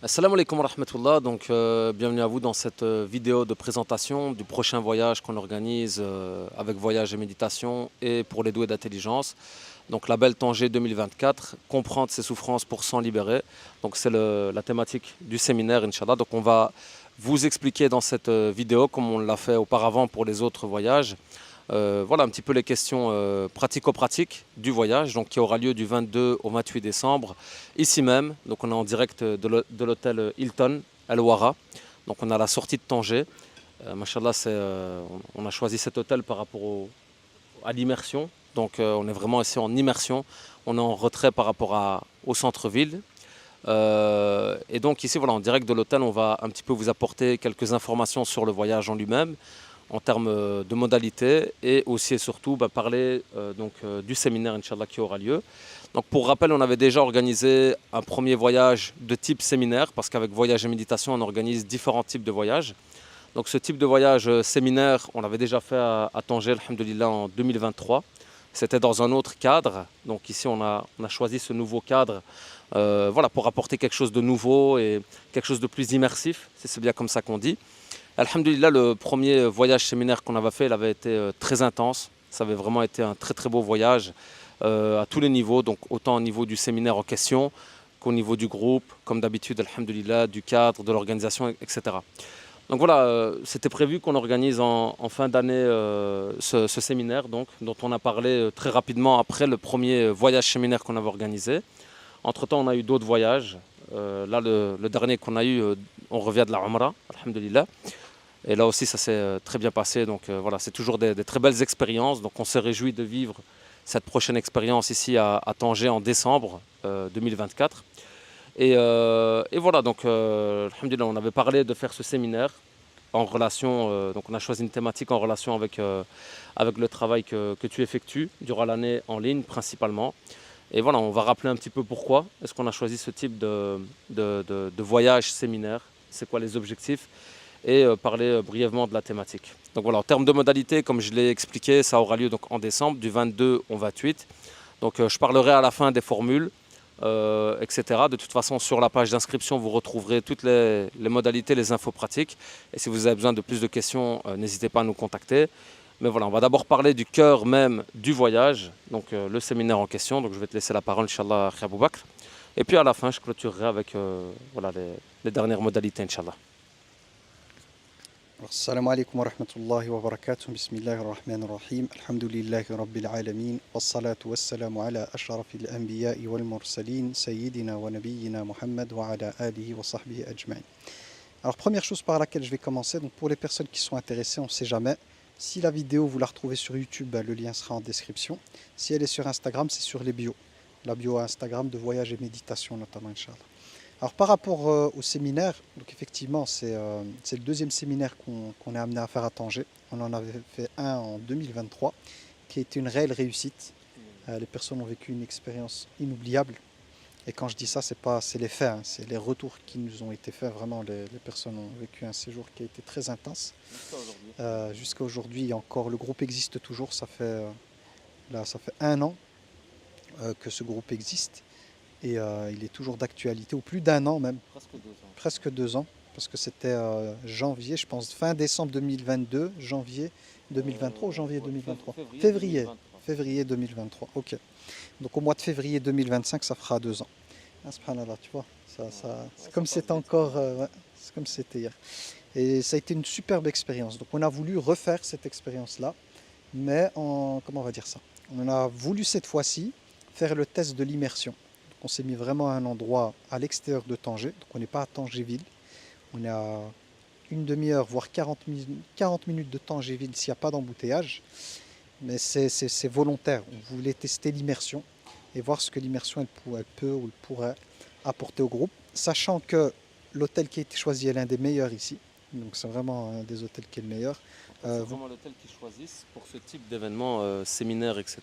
Assalamu alaikum wa rahmatullah. Donc, bienvenue à vous dans cette vidéo de présentation du prochain voyage qu'on organise avec Voyage et Méditation et pour les doués d'intelligence. Donc, Label Tanger 2024, comprendre ses souffrances pour s'en libérer. Donc, c'est la thématique du séminaire, Inch'Allah. Donc, on va vous expliquer dans cette vidéo, comme on l'a fait auparavant pour les autres voyages, voilà un petit peu les questions pratico-pratiques du voyage, donc qui aura lieu du 22 au 28 décembre, ici même. Donc on est en direct de l'hôtel Hilton El Ouara. Donc on a la sortie de Tanger. Machallah, on a choisi cet hôtel par rapport à l'immersion. Donc on est vraiment ici en immersion. On est en retrait par rapport au centre-ville. Et donc ici, voilà, en direct de l'hôtel, on va un petit peu vous apporter quelques informations sur le voyage en lui-même, en termes de modalités et aussi et surtout parler du séminaire Inch'Allah qui aura lieu. Donc pour rappel, on avait déjà organisé un premier voyage de type séminaire parce qu'avec Voyage et Méditation, on organise différents types de voyages. Donc ce type de voyage séminaire, on l'avait déjà fait à Tanger, alhamdoulilah, en 2023. C'était dans un autre cadre. Donc ici, on a choisi ce nouveau cadre voilà, pour apporter quelque chose de nouveau et quelque chose de plus immersif, si c'est bien comme ça qu'on dit. Alhamdulillah, le premier voyage séminaire qu'on avait fait, il avait été très intense. Ça avait vraiment été un très très beau voyage à tous les niveaux, donc autant au niveau du séminaire en question qu'au niveau du groupe, comme d'habitude, alhamdulillah, du cadre, de l'organisation, etc. Donc voilà, c'était prévu qu'on organise en fin d'année ce séminaire, donc, dont on a parlé très rapidement après le premier voyage séminaire qu'on avait organisé. Entre-temps, on a eu d'autres voyages. Là, le dernier qu'on a eu, on revient de la Umrah, alhamdulillah. Et là aussi, ça s'est très bien passé. Donc voilà, c'est toujours des très belles expériences. Donc on se réjouit de vivre cette prochaine expérience ici à Tanger en décembre 2024. Et voilà, donc alhamdulillah, on avait parlé de faire ce séminaire en relation, donc on a choisi une thématique en relation avec le travail que tu effectues durant l'année en ligne principalement. Et voilà, on va rappeler un petit peu pourquoi est-ce qu'on a choisi ce type de voyage séminaire, c'est quoi les objectifs et parler brièvement de la thématique. Donc voilà, en termes de modalités, comme je l'ai expliqué, ça aura lieu donc en décembre, du 22 au 28. Donc je parlerai à la fin des formules, etc. De toute façon, sur la page d'inscription, vous retrouverez toutes les modalités, les infos pratiques. Et si vous avez besoin de plus de questions, n'hésitez pas à nous contacter. Mais voilà, on va d'abord parler du cœur même du voyage, donc le séminaire en question. Donc je vais te laisser la parole, Inch'Allah, Abou Bakr. Et puis à la fin, je clôturerai avec voilà, les dernières modalités, Inch'Allah. السلام عليكم ورحمة الله وبركاته بسم الله الرحمن الرحيم الحمد لله رب العالمين والصلاة والسلام على أشرف الأنبياء والمرسلين سيدنا ونبينا محمد وعلى آله وصحبه أجمعين. Alors première chose par laquelle je vais commencer, donc pour les personnes qui sont intéressées, on ne sait jamais. Si la vidéo vous la retrouvez sur YouTube, le lien sera en description. Si elle est sur Instagram, c'est sur les bios. La bio Instagram de voyage et méditation notamment, Inch'Allah. Alors par rapport au séminaire, donc effectivement c'est le deuxième séminaire qu'on est amené à faire à Tanger. On en avait fait un en 2023 qui a été une réelle réussite. Les personnes ont vécu une expérience inoubliable. Et quand je dis ça, c'est les faits, hein, c'est les retours qui nous ont été faits. Vraiment, les personnes ont vécu un séjour qui a été très intense. Jusqu'à aujourd'hui, encore, le groupe existe toujours. Ça fait 1 an que ce groupe existe. Et il est toujours d'actualité, ou plus d'1 an même. Presque 2 ans, parce que c'était janvier, je pense, fin décembre 2022, janvier 2023 ou janvier 2023 février 2023, ok. Donc au mois de février 2025, ça fera 2 ans. Ah, subhanallah, tu vois, c'est comme c'était encore, ouais, c'est comme c'était hier. Et ça a été une superbe expérience. Donc on a voulu refaire cette expérience-là, mais comment on va dire ça? On a voulu cette fois-ci faire le test de l'immersion. On s'est mis vraiment à un endroit à l'extérieur de Tanger, donc on n'est pas à Tangéville. On est à une demi-heure, voire 40 minutes de Tangéville s'il n'y a pas d'embouteillage. Mais c'est volontaire, on voulait tester l'immersion et voir ce que l'immersion elle peut ou elle pourrait apporter au groupe. Sachant que l'hôtel qui a été choisi est l'un des meilleurs ici, donc c'est vraiment un des hôtels qui est le meilleur. C'est vraiment l'hôtel qu'ils choisissent pour ce type d'événement, séminaire, etc.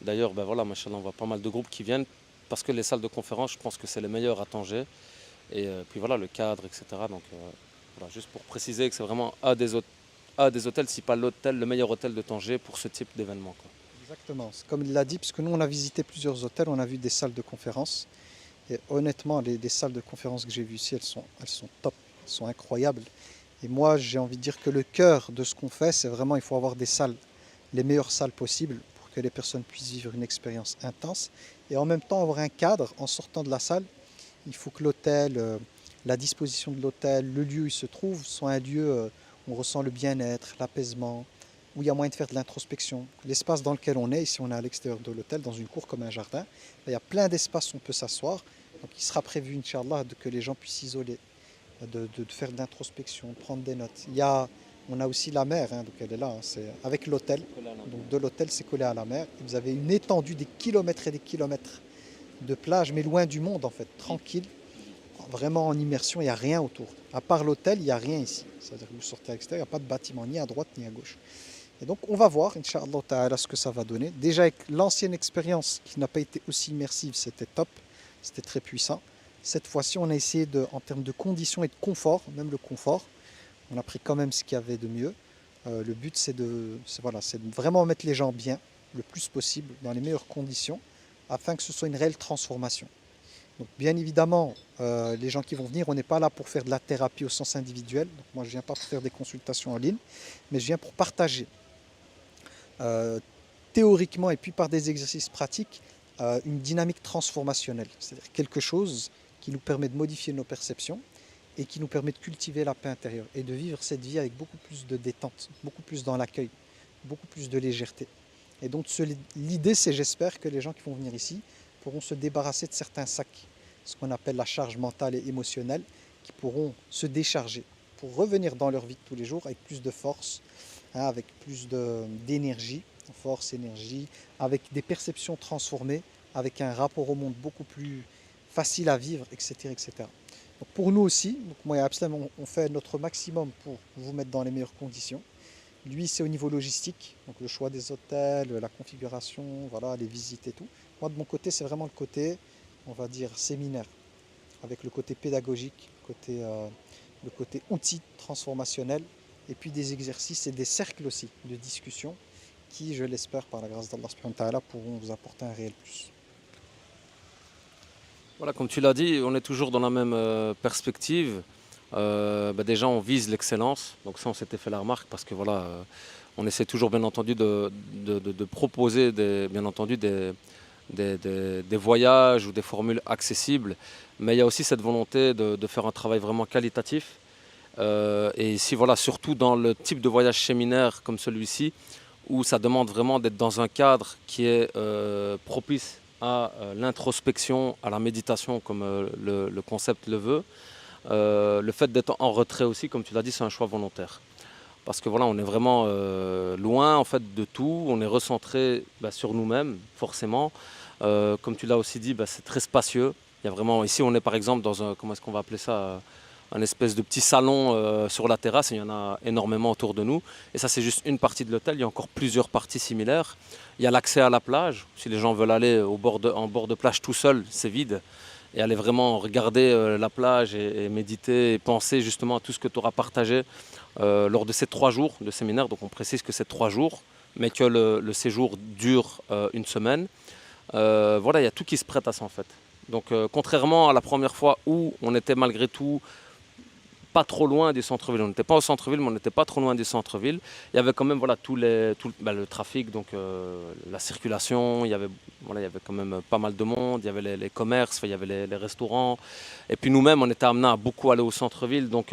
D'ailleurs, ben voilà, machallah, on voit pas mal de groupes qui viennent parce que les salles de conférence, je pense que c'est les meilleures à Tanger. Et puis voilà, le cadre, etc. Donc voilà, juste pour préciser que c'est vraiment un des hôtels, si pas l'hôtel, le meilleur hôtel de Tanger pour ce type d'événement, quoi. Exactement, c'est comme il l'a dit, puisque nous on a visité plusieurs hôtels, on a vu des salles de conférence. Et honnêtement, les salles de conférence que j'ai vues ici, elles sont top, elles sont incroyables. Et moi, j'ai envie de dire que le cœur de ce qu'on fait, c'est vraiment, il faut avoir des salles, les meilleures salles possibles pour que les personnes puissent vivre une expérience intense. Et en même temps, avoir un cadre en sortant de la salle. Il faut que l'hôtel, la disposition de l'hôtel, le lieu où il se trouve, soit un lieu où on ressent le bien-être, l'apaisement, où il y a moyen de faire de l'introspection. L'espace dans lequel on est, ici on est à l'extérieur de l'hôtel, dans une cour comme un jardin, il y a plein d'espaces où on peut s'asseoir. Donc il sera prévu, Inch'Allah, que les gens puissent s'isoler, de faire de l'introspection, de prendre des notes. On a aussi la mer, hein, donc elle est là, hein, c'est avec l'hôtel. Donc de l'hôtel, c'est collé à la mer. Et vous avez une étendue des kilomètres et des kilomètres de plage, mais loin du monde en fait, tranquille, vraiment en immersion, il n'y a rien autour. À part l'hôtel, il n'y a rien ici. C'est-à-dire que vous sortez à l'extérieur, il n'y a pas de bâtiment ni à droite ni à gauche. Et donc on va voir, Inch'Allah Ta'ala, ce que ça va donner. Déjà avec l'ancienne expérience qui n'a pas été aussi immersive, c'était top, c'était très puissant. Cette fois-ci, on a essayé en termes de conditions et de confort, même le confort, on a pris quand même ce qu'il y avait de mieux. Le but, voilà, c'est de vraiment mettre les gens bien, le plus possible, dans les meilleures conditions, afin que ce soit une réelle transformation. Donc bien évidemment, les gens qui vont venir, on n'est pas là pour faire de la thérapie au sens individuel. Donc moi, je ne viens pas pour faire des consultations en ligne, mais je viens pour partager théoriquement et puis par des exercices pratiques une dynamique transformationnelle. C'est-à-dire quelque chose qui nous permet de modifier nos perceptions et qui nous permet de cultiver la paix intérieure et de vivre cette vie avec beaucoup plus de détente, beaucoup plus dans l'accueil, beaucoup plus de légèreté. Et donc l'idée, c'est, j'espère, que les gens qui vont venir ici pourront se débarrasser de certains sacs, ce qu'on appelle la charge mentale et émotionnelle, qui pourront se décharger pour revenir dans leur vie de tous les jours avec plus de force, hein, avec plus d'énergie, force, énergie, avec des perceptions transformées, avec un rapport au monde beaucoup plus facile à vivre, etc. etc. Donc pour nous aussi, donc moi et Abslam, on fait notre maximum pour vous mettre dans les meilleures conditions. Lui, c'est au niveau logistique, donc le choix des hôtels, la configuration, voilà, les visites et tout. Moi, de mon côté, c'est vraiment le côté, on va dire, séminaire, avec le côté pédagogique, le côté outil transformationnel, et puis des exercices et des cercles aussi de discussion qui, je l'espère, par la grâce d'Allah subhanahu wa ta'ala, pourront vous apporter un réel plus. Voilà, comme tu l'as dit, on est toujours dans la même perspective. Déjà, on vise l'excellence. Donc ça, on s'était fait la remarque parce que voilà, on essaie toujours, bien entendu, de proposer, bien entendu, des voyages ou des formules accessibles. Mais il y a aussi cette volonté de faire un travail vraiment qualitatif. Et ici, voilà, surtout dans le type de voyage séminaire comme celui-ci, où ça demande vraiment d'être dans un cadre qui est propice à l'introspection, à la méditation, comme le concept le veut. Le fait d'être en retrait aussi, comme tu l'as dit, c'est un choix volontaire. Parce que voilà, on est vraiment loin en fait de tout, on est recentré sur nous-mêmes, forcément. Comme tu l'as aussi dit, c'est très spacieux. Il y a vraiment, ici, on est par exemple dans un, comment est-ce qu'on va appeler ça, un espèce de petit salon sur la terrasse, et il y en a énormément autour de nous. Et ça, c'est juste une partie de l'hôtel, il y a encore plusieurs parties similaires. Il y a l'accès à la plage, si les gens veulent aller en bord de plage tout seul, c'est vide. Et aller vraiment regarder la plage et méditer et penser justement à tout ce que tu auras partagé lors de ces 3 jours de séminaire. Donc on précise que c'est 3 jours, mais que le séjour dure une semaine. Voilà, il y a tout qui se prête à ça en fait. Donc contrairement à la première fois où on était malgré tout pas trop loin du centre-ville. On n'était pas au centre-ville, mais on n'était pas trop loin du centre-ville. Il y avait quand même voilà, le trafic, donc la circulation, il y avait quand même pas mal de monde, il y avait les commerces, il y avait les restaurants. Et puis nous-mêmes, on était amenés à beaucoup aller au centre-ville. Donc,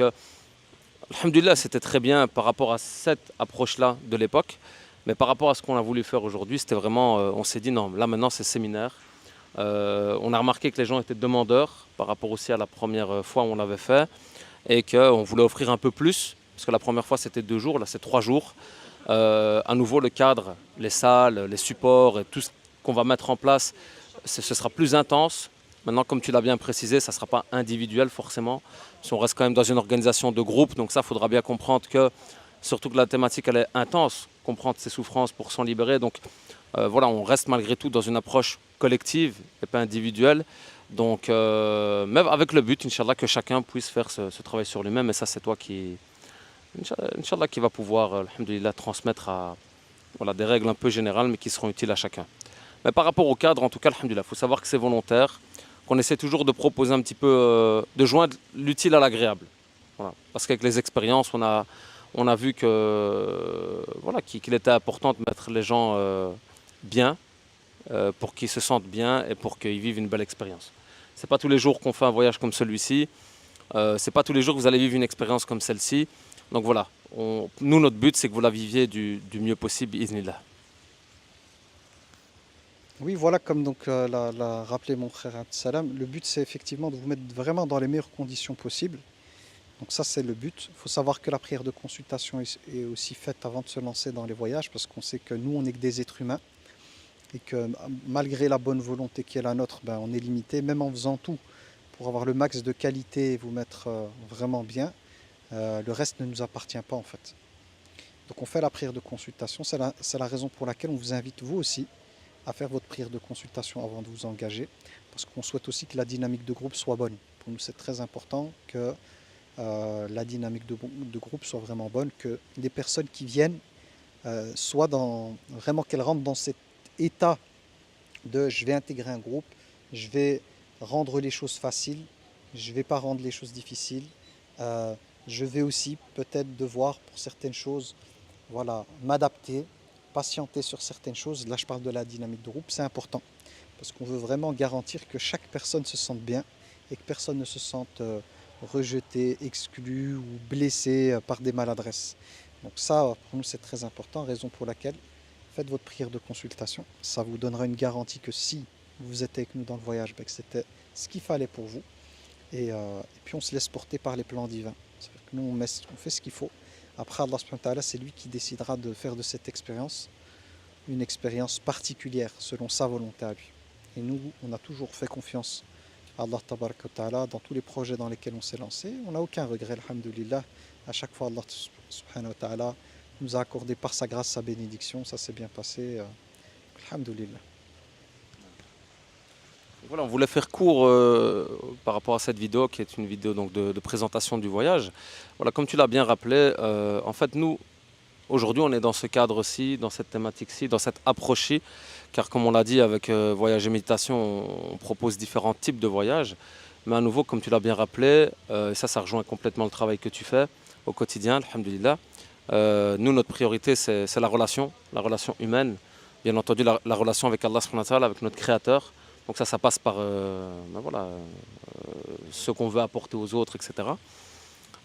alhamdoulilah, c'était très bien par rapport à cette approche-là de l'époque. Mais par rapport à ce qu'on a voulu faire aujourd'hui, c'était vraiment, on s'est dit non, là maintenant c'est séminaire. On a remarqué que les gens étaient demandeurs par rapport aussi à la première fois où on l'avait fait. Et qu'on voulait offrir un peu plus, parce que la première fois c'était 2 jours, là c'est 3 jours. À nouveau le cadre, les salles, les supports et tout ce qu'on va mettre en place, ce sera plus intense. Maintenant, comme tu l'as bien précisé, ça ne sera pas individuel forcément, parce qu'on reste quand même dans une organisation de groupe, donc ça, il faudra bien comprendre que, surtout que la thématique elle est intense, comprendre ses souffrances pour s'en libérer. Donc voilà, on reste malgré tout dans une approche collective et pas individuelle. Donc, même avec le but, Inch'Allah, que chacun puisse faire ce travail sur lui-même. Et ça, c'est toi qui, Inch'Allah, qui va pouvoir, alhamdoulilah, transmettre voilà, des règles un peu générales, mais qui seront utiles à chacun. Mais par rapport au cadre, en tout cas, alhamdoulilah, il faut savoir que c'est volontaire. qu'on essaie toujours de proposer un petit peu, de joindre l'utile à l'agréable. Voilà. Parce qu'avec les expériences, on a vu que, voilà, qu'il était important de mettre les gens bien, pour qu'ils se sentent bien et pour qu'ils vivent une belle expérience. Ce n'est pas tous les jours qu'on fait un voyage comme celui-ci. Ce n'est pas tous les jours que vous allez vivre une expérience comme celle-ci. Donc voilà, nous, notre but, c'est que vous la viviez du mieux possible, iznillah. Oui, voilà, comme donc l'a rappelé mon frère Abdeslam, le but c'est effectivement de vous mettre vraiment dans les meilleures conditions possibles. Donc ça c'est le but. Il faut savoir que la prière de consultation est aussi faite avant de se lancer dans les voyages parce qu'on sait que nous on n'est que des êtres humains et que malgré la bonne volonté qui est la nôtre, ben, on est limité, même en faisant tout pour avoir le max de qualité et vous mettre vraiment bien, le reste ne nous appartient pas en fait. Donc on fait la prière de consultation, c'est la raison pour laquelle on vous invite vous aussi à faire votre prière de consultation avant de vous engager, parce qu'on souhaite aussi que la dynamique de groupe soit bonne. Pour nous, c'est très important que la dynamique de groupe soit vraiment bonne, que les personnes qui viennent soient vraiment qu'elles rentrent dans cet état de je vais intégrer un groupe, je vais rendre les choses faciles, je ne vais pas rendre les choses difficiles, je vais aussi peut-être devoir pour certaines choses voilà, m'adapter, patienter sur certaines choses. Là, je parle de la dynamique de groupe, c'est important parce qu'on veut vraiment garantir que chaque personne se sente bien et que personne ne se sente rejeté, exclu ou blessé par des maladresses. Donc ça, pour nous, c'est très important, raison pour laquelle faites votre prière de consultation. Ça vous donnera une garantie que si vous êtes avec nous dans le voyage, ben, que c'était ce qu'il fallait pour vous. Et puis on se laisse porter par les plans divins. C'est-à-dire que nous, on fait ce qu'il faut. Après, Allah subhanahu wa ta'ala, c'est lui qui décidera de faire de cette expérience une expérience particulière selon sa volonté à lui. Et nous, on a toujours fait confiance à Allah tabaraka wa ta'ala dans tous les projets dans lesquels on s'est lancé. On n'a aucun regret, alhamdulillah. À chaque fois, Allah subhanahu wa ta'ala nous a accordé par sa grâce sa bénédiction. Ça s'est bien passé. Alhamdulillah. Voilà, on voulait faire court par rapport à cette vidéo qui est une vidéo donc, de présentation du voyage. Voilà, comme tu l'as bien rappelé, en fait nous, aujourd'hui on est dans ce cadre-ci, dans cette thématique-ci, dans cette approche-ci, car comme on l'a dit avec Voyage et Méditation, on propose différents types de voyages. Mais à nouveau, comme tu l'as bien rappelé, ça rejoint complètement le travail que tu fais au quotidien, alhamdulillah. Nous, notre priorité, c'est la relation humaine, bien entendu la relation avec Allah subhanahu wa ta'ala, avec notre Créateur. Donc ça passe par voilà, ce qu'on veut apporter aux autres, etc.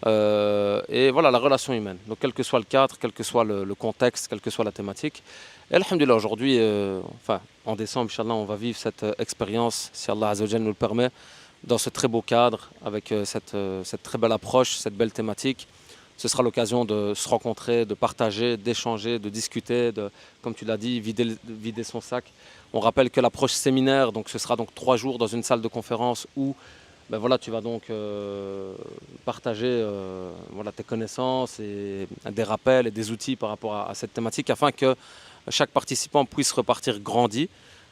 Et voilà, la relation humaine. Donc quel que soit le cadre, quel que soit le contexte, quelle que soit la thématique. Et alhamdulillah, aujourd'hui, enfin, en décembre, Inch'Allah, on va vivre cette expérience, si Allah Azza wa Jal nous le permet, dans ce très beau cadre, avec cette très belle approche, cette belle thématique. Ce sera l'occasion de se rencontrer, de partager, d'échanger, de discuter, comme tu l'as dit, vider son sac. On rappelle que l'approche séminaire, donc ce sera donc 3 jours dans une salle de conférence où ben voilà, tu vas donc partager voilà, tes connaissances et des rappels et des outils par rapport à cette thématique afin que chaque participant puisse repartir grandi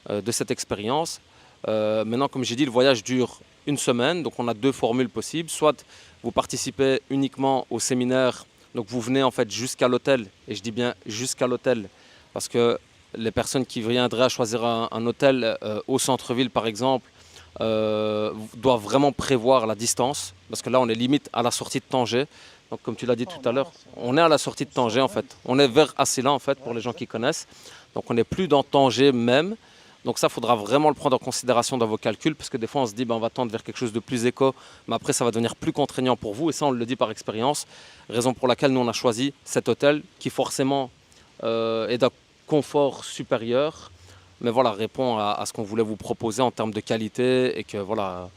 de cette expérience. Maintenant, comme j'ai dit, le voyage dure une semaine, donc on a 2 formules possibles. Soit vous participez uniquement au séminaire, donc vous venez en fait jusqu'à l'hôtel, et je dis bien jusqu'à l'hôtel, parce que les personnes qui viendraient à choisir un hôtel au centre-ville par exemple, doivent vraiment prévoir la distance, parce que là on est limite à la sortie de Tanger. Donc comme tu l'as dit tout à l'heure, on est à la sortie de Tanger en fait. On est vers Assila en fait, pour les gens qui connaissent. Donc on n'est plus dans Tanger même. Donc ça, il faudra vraiment le prendre en considération dans vos calculs, parce que des fois on se dit on va tendre vers quelque chose de plus éco, mais après ça va devenir plus contraignant pour vous, et ça on le dit par expérience. Raison pour laquelle nous on a choisi cet hôtel qui forcément est d'un confort supérieur, mais voilà, répond à ce qu'on voulait vous proposer en termes de qualité, et que voilà,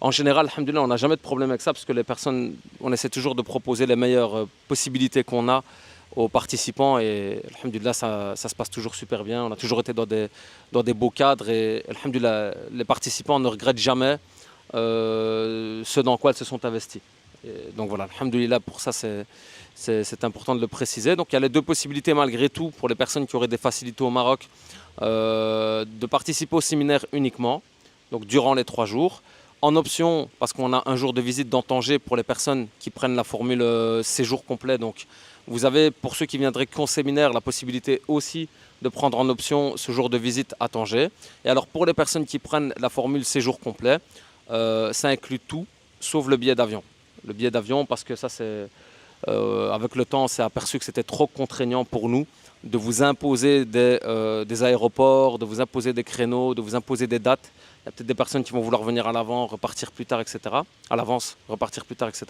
en général, alhamdoulilah, on n'a jamais de problème avec ça, parce que les personnes, on essaie toujours de proposer les meilleures possibilités qu'on a aux participants, et alhamdoulilah, ça se passe toujours super bien. On a toujours été dans des beaux cadres, et alhamdoulilah, les participants ne regrettent jamais ce dans quoi ils se sont investis. Et donc voilà, alhamdoulilah, pour ça c'est important de le préciser. Donc il y a les 2 possibilités malgré tout pour les personnes qui auraient des facilités au Maroc, de participer au séminaire uniquement, donc durant les 3 jours. En option, parce qu'on a un jour de visite dans Tanger pour les personnes qui prennent la formule séjour complet. Donc vous avez, pour ceux qui viendraient qu'en séminaire, la possibilité aussi de prendre en option ce jour de visite à Tanger. Et alors pour les personnes qui prennent la formule séjour complet, ça inclut tout, sauf le billet d'avion. Le billet d'avion, parce que ça c'est... avec le temps, on s'est aperçu que c'était trop contraignant pour nous de vous imposer des aéroports, de vous imposer des créneaux, de vous imposer des dates. Il y a peut-être des personnes qui vont vouloir venir à l'avant, repartir plus tard, etc. À l'avance, repartir plus tard, etc.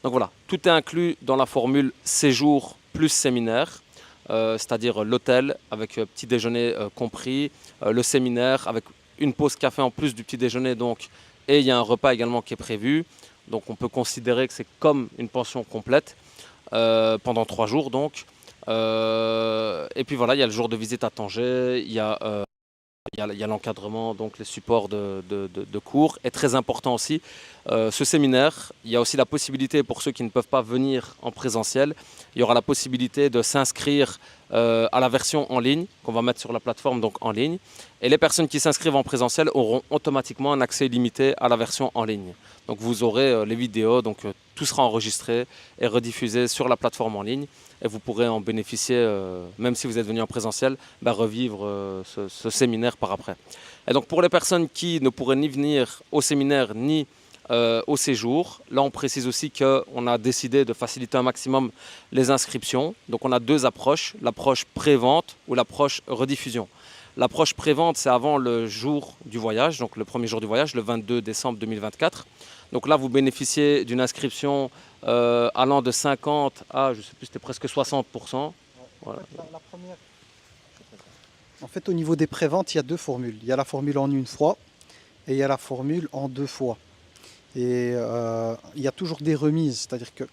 Donc voilà, tout est inclus dans la formule séjour plus séminaire, c'est-à-dire l'hôtel avec petit déjeuner compris, le séminaire avec une pause café en plus du petit déjeuner, donc, et il y a un repas également qui est prévu. Donc on peut considérer que c'est comme une pension complète pendant 3 jours donc. Et puis voilà, il y a le jour de visite à Tanger, il y a l'encadrement, donc les supports de cours. Et très important aussi, ce séminaire, il y a aussi la possibilité pour ceux qui ne peuvent pas venir en présentiel, il y aura la possibilité de s'inscrire à la version en ligne qu'on va mettre sur la plateforme, donc en ligne. Et les personnes qui s'inscrivent en présentiel auront automatiquement un accès illimité à la version en ligne. Donc vous aurez les vidéos, donc tout sera enregistré et rediffusé sur la plateforme en ligne. Et vous pourrez en bénéficier, même si vous êtes venu en présentiel, revivre ce séminaire par après. Et donc pour les personnes qui ne pourraient ni venir au séminaire ni au séjour, là on précise aussi qu'on a décidé de faciliter un maximum les inscriptions. Donc on a 2 approches, l'approche pré-vente ou l'approche rediffusion. L'approche pré-vente, c'est avant le jour du voyage, donc le premier jour du voyage, le 22 décembre 2024. Donc là, vous bénéficiez d'une inscription allant de 50 à, je ne sais plus, c'était presque 60%. Voilà. La première... En fait, au niveau des préventes, il y a 2 formules. Il y a la formule en une fois et il y a la formule en 2 fois. Et il y a toujours des remises, c'est-à-dire que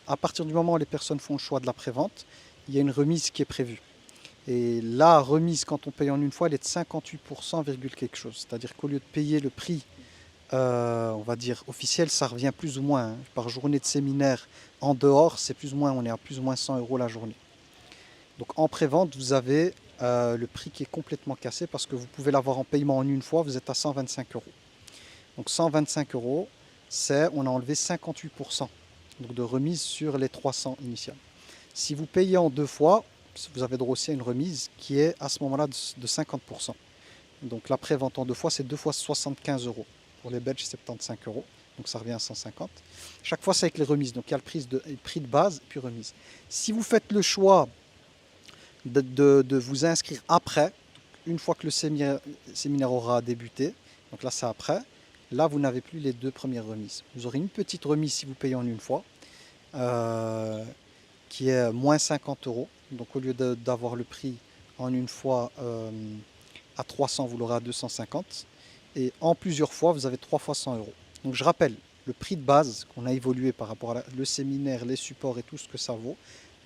à partir du moment où les personnes font le choix de la prévente, il y a une remise qui est prévue. Et la remise, quand on paye en une fois, elle est de 58%, quelque chose. C'est-à-dire qu'au lieu de payer le prix, on va dire officiel, ça revient plus ou moins, hein, par journée de séminaire en dehors, c'est plus ou moins, on est à plus ou moins 100 € la journée. Donc en prévente, vous avez le prix qui est complètement cassé parce que vous pouvez l'avoir en paiement en une fois, vous êtes à 125 €. Donc 125 €, on a enlevé 58% donc de remise sur les 300 initiales. Si vous payez en 2 fois, vous avez droit aussi à une remise qui est à ce moment-là de 50%. Donc la prévente en 2 fois, c'est 2 fois 75 €. Pour les Belges, 75 €. Donc ça revient à 150. Chaque fois, c'est avec les remises. Donc il y a le prix de base et puis remise. Si vous faites le choix de vous inscrire après, une fois que le séminaire aura débuté, donc là c'est après, là vous n'avez plus les 2 premières remises. Vous aurez une petite remise si vous payez en une fois, qui est moins 50 €. Donc au lieu d'avoir le prix en une fois à 300, vous l'aurez à 250. Et en plusieurs fois, vous avez 3 fois 100 €. Donc je rappelle, le prix de base qu'on a évolué par rapport à le séminaire, les supports et tout ce que ça vaut.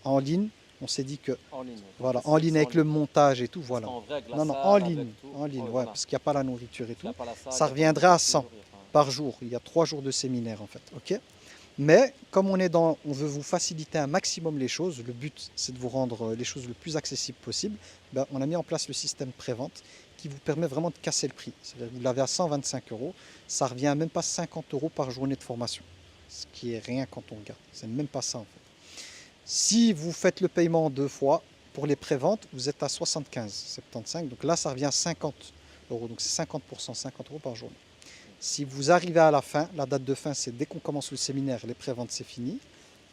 En ligne, on s'est dit que en ligne, voilà, en ligne avec le montage et tout, parce voilà. qu'en vrai, avec la Non, non, salle, en avec ligne, tout, en ligne, ouais, ouais, voilà. parce qu'il n'y a pas la nourriture et Il y tout. a pas la salle, Ça il y a pas reviendrait la à 100 nourriture, enfin, par jour. Il y a 3 jours de séminaire en fait, ok. Mais comme on veut vous faciliter un maximum les choses, le but c'est de vous rendre les choses le plus accessibles possible, on a mis en place le système pré-vente qui vous permet vraiment de casser le prix. C'est-à-dire que vous l'avez à 125 €, ça revient à même pas 50 € par journée de formation, ce qui est rien quand on regarde, c'est même pas ça en fait. Si vous faites le paiement en 2 fois, pour les préventes, vous êtes à 75, 75, donc là ça revient à 50 €, donc c'est 50%, 50 € par journée. Si vous arrivez à la fin, la date de fin c'est dès qu'on commence le séminaire, les préventes c'est fini.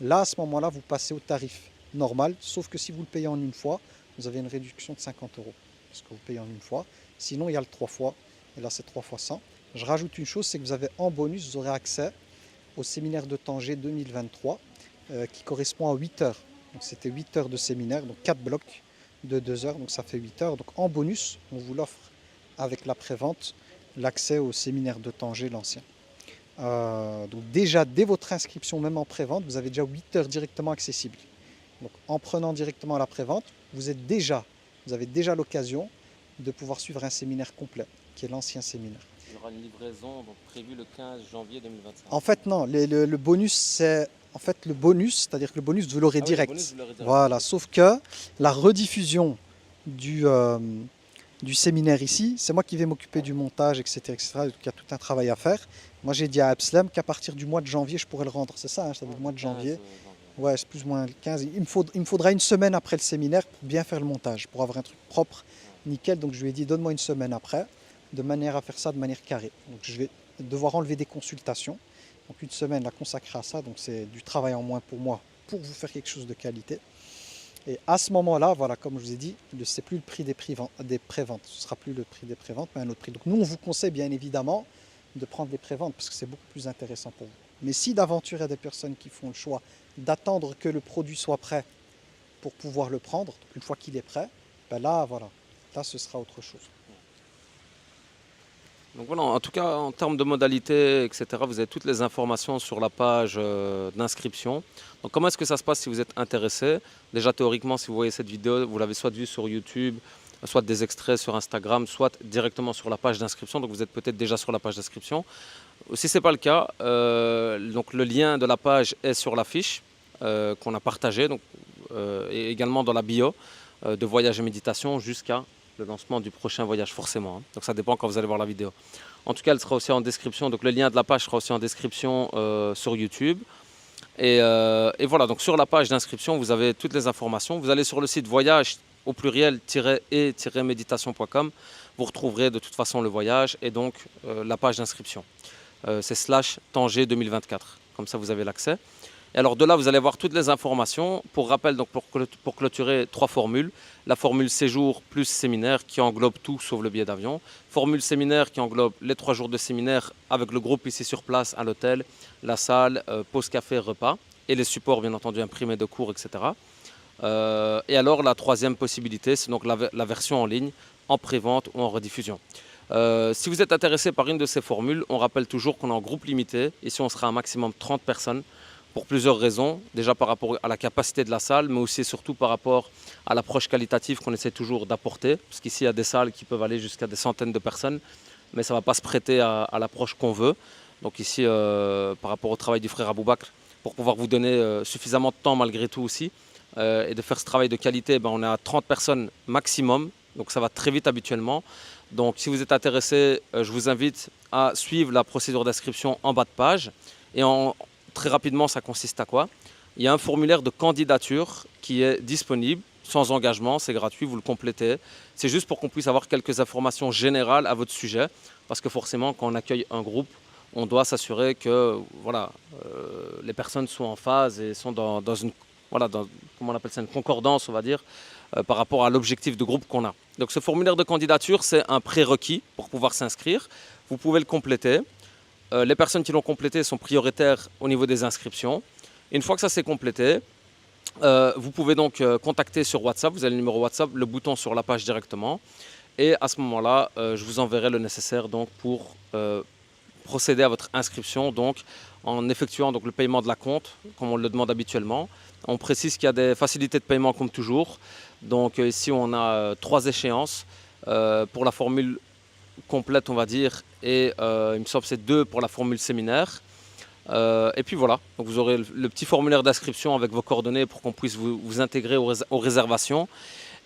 Là à ce moment-là vous passez au tarif normal, sauf que si vous le payez en une fois, vous avez une réduction de 50 €, parce que vous payez en une fois. Sinon il y a le 3 fois, et là c'est 3 fois 100. Je rajoute une chose, c'est que vous avez en bonus, vous aurez accès au séminaire de Tanger 2023, qui correspond à 8 heures. Donc c'était 8 heures de séminaire, donc 4 blocs de 2 heures, donc ça fait 8 heures. Donc en bonus, on vous l'offre avec la prévente, l'accès au séminaire de Tanger, l'ancien. Donc déjà, dès votre inscription, même en prévente, vous avez déjà 8 heures directement accessibles. Donc en prenant directement la prévente, vous avez déjà l'occasion de pouvoir suivre un séminaire complet, qui est l'ancien séminaire. Il y aura une livraison donc, prévue le 15 janvier 2025. En fait, non, le bonus, c'est... En fait, le bonus, c'est-à-dire que le bonus, vous l'aurez direct. Le bonus, vous l'aurez direct. Voilà, sauf que la rediffusion du du séminaire ici. C'est moi qui vais m'occuper du montage, etc., etc. Donc, il y a tout un travail à faire. Moi, j'ai dit à Abslem qu'à partir du mois de janvier, je pourrais le rendre. C'est ça, hein, ça veut dire le mois de janvier. Ouais, c'est plus ou moins le 15. Il me faudra une semaine après le séminaire pour bien faire le montage, pour avoir un truc propre, nickel. Donc je lui ai dit, donne-moi une semaine après, de manière à faire ça de manière carrée. Donc je vais devoir enlever des consultations. Donc une semaine la consacrer à ça. Donc c'est du travail en moins pour moi, pour vous faire quelque chose de qualité. Et à ce moment-là, voilà, comme je vous ai dit, c'est plus le prix des préventes. Ce sera plus le prix des préventes, mais un autre prix. Donc nous, on vous conseille bien évidemment de prendre les préventes parce que c'est beaucoup plus intéressant pour vous. Mais si d'aventure il y a des personnes qui font le choix d'attendre que le produit soit prêt pour pouvoir le prendre, donc une fois qu'il est prêt, ben là, voilà, là ce sera autre chose. Donc voilà, en tout cas, en termes de modalités, etc., vous avez toutes les informations sur la page d'inscription. Donc comment est-ce que ça se passe si vous êtes intéressé? Déjà théoriquement, si vous voyez cette vidéo, vous l'avez soit vue sur YouTube, soit des extraits sur Instagram, soit directement sur la page d'inscription. Donc vous êtes peut-être déjà sur la page d'inscription. Si ce n'est pas le cas, donc le lien de la page est sur la fiche qu'on a partagée, donc, et également dans la bio de Voyage et Méditation jusqu'à le lancement du prochain voyage forcément. Hein. Donc ça dépend quand vous allez voir la vidéo. En tout cas, elle sera aussi en description. Donc le lien de la page sera aussi en description sur YouTube. Et voilà, donc sur la page d'inscription, vous avez toutes les informations. Vous allez sur le site voyage au pluriel-et-méditation.com. Vous retrouverez de toute façon le voyage et donc la page d'inscription. C'est /Tanger 2024. Comme ça, vous avez l'accès. Et alors de là, vous allez voir toutes les informations. Pour rappel, donc pour clôturer, 3 formules. La formule séjour plus séminaire qui englobe tout sauf le billet d'avion. Formule séminaire qui englobe les 3 jours de séminaire avec le groupe ici sur place à l'hôtel, la salle, pause café, repas et les supports bien entendu imprimés de cours, etc. Et alors la troisième possibilité, c'est donc la version en ligne, en pré-vente ou en rediffusion. Si vous êtes intéressé par une de ces formules, on rappelle toujours qu'on est en groupe limité. Ici, on sera un maximum 30 personnes. Pour plusieurs raisons, déjà par rapport à la capacité de la salle, mais aussi et surtout par rapport à l'approche qualitative qu'on essaie toujours d'apporter, parce qu'ici il y a des salles qui peuvent aller jusqu'à des centaines de personnes, mais ça ne va pas se prêter à l'approche qu'on veut. Donc ici, par rapport au travail du frère Aboubakr, pour pouvoir vous donner suffisamment de temps malgré tout aussi, et de faire ce travail de qualité, on est à 30 personnes maximum, donc ça va très vite habituellement. Donc si vous êtes intéressé, je vous invite à suivre la procédure d'inscription en bas de page, et très rapidement, ça consiste à quoi? Il y a un formulaire de candidature qui est disponible, sans engagement, c'est gratuit, vous le complétez. C'est juste pour qu'on puisse avoir quelques informations générales à votre sujet, parce que forcément, quand on accueille un groupe, on doit s'assurer que voilà, les personnes sont en phase et sont dans une, voilà, comment on appelle ça, une concordance, on va dire, par rapport à l'objectif de groupe qu'on a. Donc ce formulaire de candidature, c'est un prérequis pour pouvoir s'inscrire. Vous pouvez le compléter. Les personnes qui l'ont complété sont prioritaires au niveau des inscriptions. Une fois que ça s'est complété, vous pouvez donc contacter sur WhatsApp. Vous avez le numéro WhatsApp, le bouton sur la page directement. Et à ce moment-là, je vous enverrai le nécessaire donc, pour procéder à votre inscription donc, en effectuant donc, le paiement de la compte, comme on le demande habituellement. On précise qu'il y a des facilités de paiement comme toujours. Donc ici, on a 3 échéances pour la formule complète, on va dire, et il me semble que c'est 2 pour la formule séminaire. Et puis voilà, donc vous aurez le petit formulaire d'inscription avec vos coordonnées pour qu'on puisse vous intégrer aux réservations.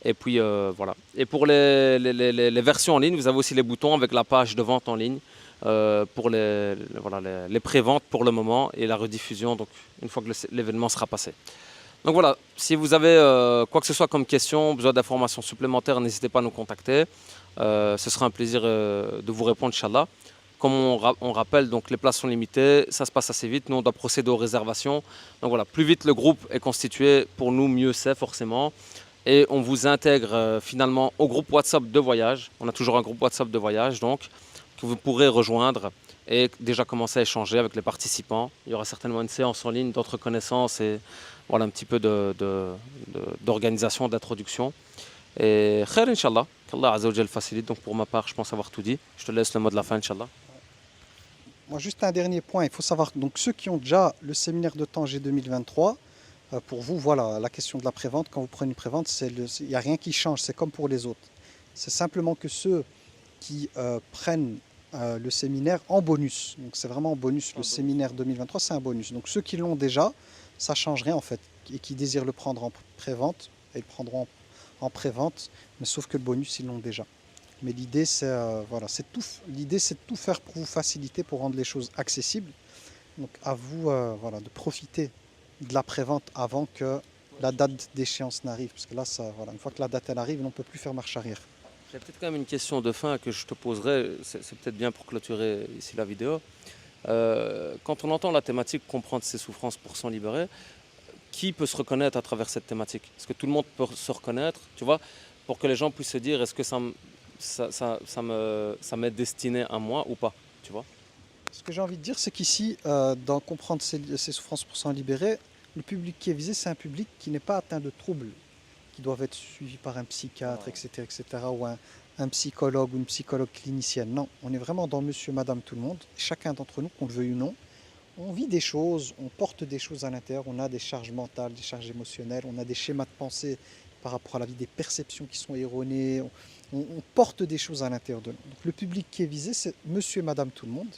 Et puis voilà. Et pour les versions en ligne, vous avez aussi les boutons avec la page de vente en ligne pour les pré-ventes pour le moment et la rediffusion donc, une fois que l'événement sera passé. Donc voilà, si vous avez quoi que ce soit comme question, besoin d'informations supplémentaires, n'hésitez pas à nous contacter. Ce sera un plaisir de vous répondre, Inch'Allah. Comme on rappelle, donc les places sont limitées, ça se passe assez vite. Nous, on doit procéder aux réservations. Donc voilà, plus vite le groupe est constitué, pour nous, mieux c'est forcément. Et on vous intègre finalement au groupe WhatsApp de voyage. On a toujours un groupe WhatsApp de voyage, donc, que vous pourrez rejoindre et déjà commencer à échanger avec les participants. Il y aura certainement une séance en ligne d'autres connaissances et voilà, un petit peu d'organisation, d'introduction. Et khair, Inch'Allah, qu'Allah Azza wa Jal facilite. Donc pour ma part, je pense avoir tout dit. Je te laisse le mot de la fin, Inch'Allah. Moi, juste un dernier point, il faut savoir, donc ceux qui ont déjà le séminaire de Tanger 2023, pour vous, voilà, la question de la prévente, quand vous prenez une prévente, il n'y a rien qui change, c'est comme pour les autres. C'est simplement que ceux qui prennent le séminaire en bonus, donc c'est vraiment en bonus, le séminaire 2023, c'est un bonus. Donc ceux qui l'ont déjà, ça ne change rien en fait, et qui désirent le prendre en prévente, ils le prendront en prévente, mais sauf que le bonus, ils l'ont déjà. Mais l'idée, l'idée, c'est de tout faire pour vous faciliter, pour rendre les choses accessibles. Donc à vous de profiter de la prévente avant que la date d'échéance n'arrive. Parce que là, une fois que la date elle arrive, on ne peut plus faire marche arrière. J'ai peut-être quand même une question de fin que je te poserai, c'est peut-être bien pour clôturer ici la vidéo. Quand on entend la thématique comprendre ses souffrances pour s'en libérer, qui peut se reconnaître à travers cette thématique? Est-ce que tout le monde peut se reconnaître, tu vois, pour que les gens puissent se dire est-ce que ça m'est destiné à moi ou pas, tu vois? Ce que j'ai envie de dire, c'est qu'ici, dans comprendre ses souffrances pour s'en libérer, le public qui est visé, c'est un public qui n'est pas atteint de troubles, qui doivent être suivis par un psychiatre, etc., ou un psychologue ou une psychologue clinicienne. Non, on est vraiment dans monsieur, madame, tout le monde. Chacun d'entre nous, qu'on le veuille ou non, on vit des choses, on porte des choses à l'intérieur, on a des charges mentales, des charges émotionnelles, on a des schémas de pensée par rapport à la vie, des perceptions qui sont erronées, on porte des choses à l'intérieur de nous. Donc le public qui est visé, c'est monsieur et madame tout le monde,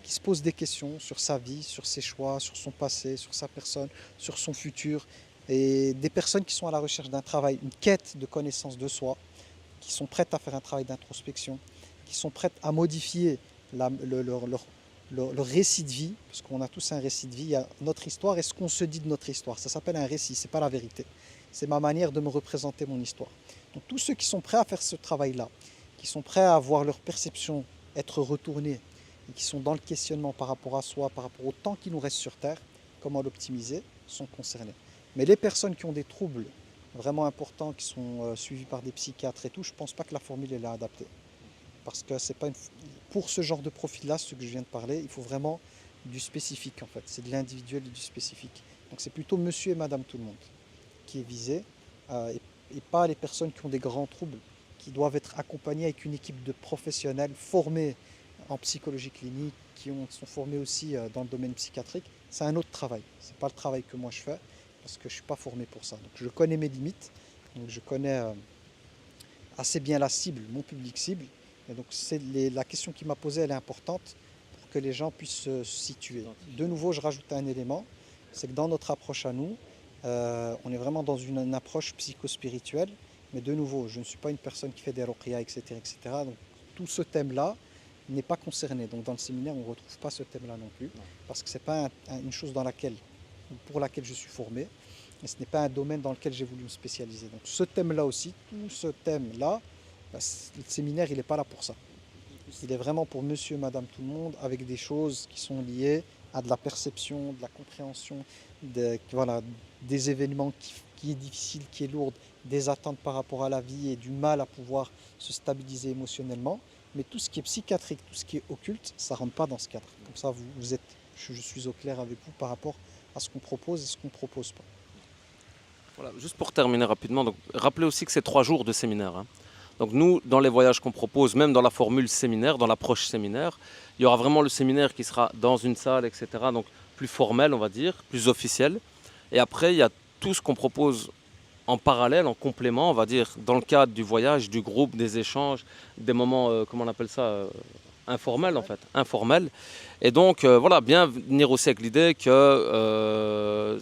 qui se pose des questions sur sa vie, sur ses choix, sur son passé, sur sa personne, sur son futur, et des personnes qui sont à la recherche d'un travail, une quête de connaissance de soi, qui sont prêtes à faire un travail d'introspection, qui sont prêtes à modifier leur récit de vie, parce qu'on a tous un récit de vie, il y a notre histoire et ce qu'on se dit de notre histoire. Ça s'appelle un récit, c'est pas la vérité. C'est ma manière de me représenter mon histoire. Donc tous ceux qui sont prêts à faire ce travail-là, qui sont prêts à voir leur perception être retournée, et qui sont dans le questionnement par rapport à soi, par rapport au temps qui nous reste sur Terre, comment l'optimiser, sont concernés. Mais les personnes qui ont des troubles vraiment importants, qui sont suivis par des psychiatres et tout, je ne pense pas que la formule est adaptée. Parce que c'est pas pour ce genre de profil-là, ce que je viens de parler, il faut vraiment du spécifique en fait. C'est de l'individuel et du spécifique. Donc c'est plutôt monsieur et madame tout le monde qui est visé et pas les personnes qui ont des grands troubles, qui doivent être accompagnées avec une équipe de professionnels formés en psychologie clinique, sont formés aussi dans le domaine psychiatrique. C'est un autre travail. Ce n'est pas le travail que moi je fais parce que je ne suis pas formé pour ça. Donc je connais mes limites, donc je connais assez bien la cible, mon public cible. Et donc la question qui m'a posée, elle est importante pour que les gens puissent se situer. De nouveau, je rajoute un élément, c'est que dans notre approche à nous, on est vraiment dans une approche psychospirituelle. Mais de nouveau, je ne suis pas une personne qui fait des ruqya, etc., etc. Donc tout ce thème-là n'est pas concerné. Donc dans le séminaire, on ne retrouve pas ce thème-là non plus, parce que ce n'est pas une chose pour laquelle je suis formé, et ce n'est pas un domaine dans lequel j'ai voulu me spécialiser. Donc ce thème-là aussi, tout ce thème-là, le séminaire, il n'est pas là pour ça. Il est vraiment pour monsieur, madame, tout le monde, avec des choses qui sont liées à de la perception, de la compréhension, des événements qui est difficile, qui est lourde, des attentes par rapport à la vie et du mal à pouvoir se stabiliser émotionnellement. Mais tout ce qui est psychiatrique, tout ce qui est occulte, ça ne rentre pas dans ce cadre. Comme ça, je suis au clair avec vous par rapport à ce qu'on propose et ce qu'on ne propose pas. Voilà, juste pour terminer rapidement, donc, rappelez aussi que c'est 3 jours de séminaire, hein. Donc nous, dans les voyages qu'on propose, même dans la formule séminaire, dans l'approche séminaire, il y aura vraiment le séminaire qui sera dans une salle, etc. Donc plus formel, on va dire, plus officiel. Et après, il y a tout ce qu'on propose en parallèle, en complément, on va dire, dans le cadre du voyage, du groupe, des échanges, des moments, comment on appelle ça, informels en fait, informels. Et donc, voilà, bien venir aussi avec l'idée que,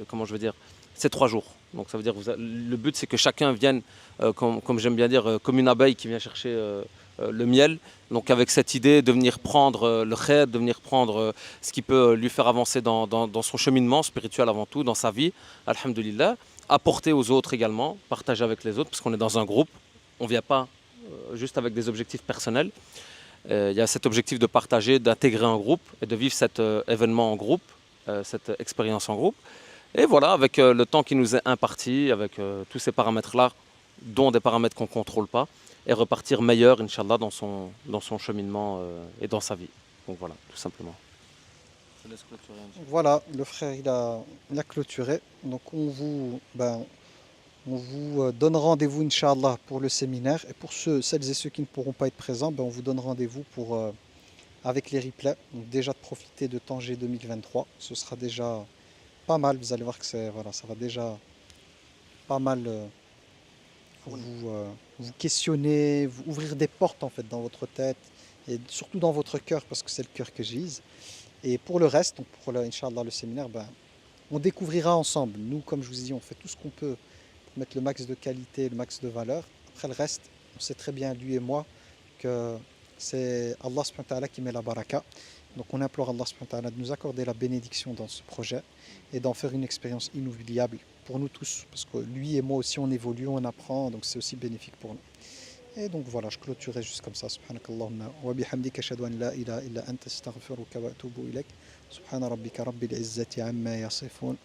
comment je veux dire, c'est 3 jours. Donc ça veut dire, le but c'est que chacun vienne, comme j'aime bien dire, comme une abeille qui vient chercher le miel. Donc avec cette idée de venir prendre le khair, de venir prendre ce qui peut lui faire avancer dans son cheminement spirituel avant tout, dans sa vie, alhamdulillah. Apporter aux autres également, partager avec les autres, parce qu'on est dans un groupe. On ne vient pas juste avec des objectifs personnels. Il y a cet objectif de partager, d'intégrer un groupe et de vivre cet événement en groupe, cette expérience en groupe. Et voilà, avec le temps qui nous est imparti, avec tous ces paramètres-là, dont des paramètres qu'on ne contrôle pas, et repartir meilleur, Inch'Allah, dans son cheminement et dans sa vie. Donc voilà, tout simplement. Je laisse clôturer. Voilà, le frère il a clôturé. Donc on vous donne rendez-vous, Inch'Allah, pour le séminaire. Et pour celles et ceux qui ne pourront pas être présents, on vous donne rendez-vous avec les replays. Donc déjà de profiter de Tanger 2023. Ce sera déjà pas mal. Vous allez voir que ça va déjà pas mal vous questionner, vous ouvrir des portes en fait dans votre tête et surtout dans votre cœur, parce que c'est le cœur que j'ise. Et pour le reste, donc pour Inch'Allah, le séminaire, on découvrira ensemble. Nous, comme je vous ai dit, on fait tout ce qu'on peut pour mettre le max de qualité, le max de valeur. Après le reste, on sait très bien, lui et moi, c'est Allah subhanahu wa ta'ala qui met la baraka. Donc on implore Allah subhanahu wa ta'ala de nous accorder la bénédiction dans ce projet et d'en faire une expérience inoubliable pour nous tous. Parce que lui et moi aussi on évolue, on apprend, donc c'est aussi bénéfique pour nous. Et donc voilà, je clôturerai juste comme ça. Subhanakallahumma wa bihamdika ashhadu an la ilaha illa anta astaghfiruka wa atubu ilaik. Subhana rabbika rabbil izzati amma yasifun.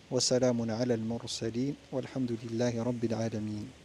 Wa salamun ala al-mursalin. Walhamdulillahi rabbil alamin.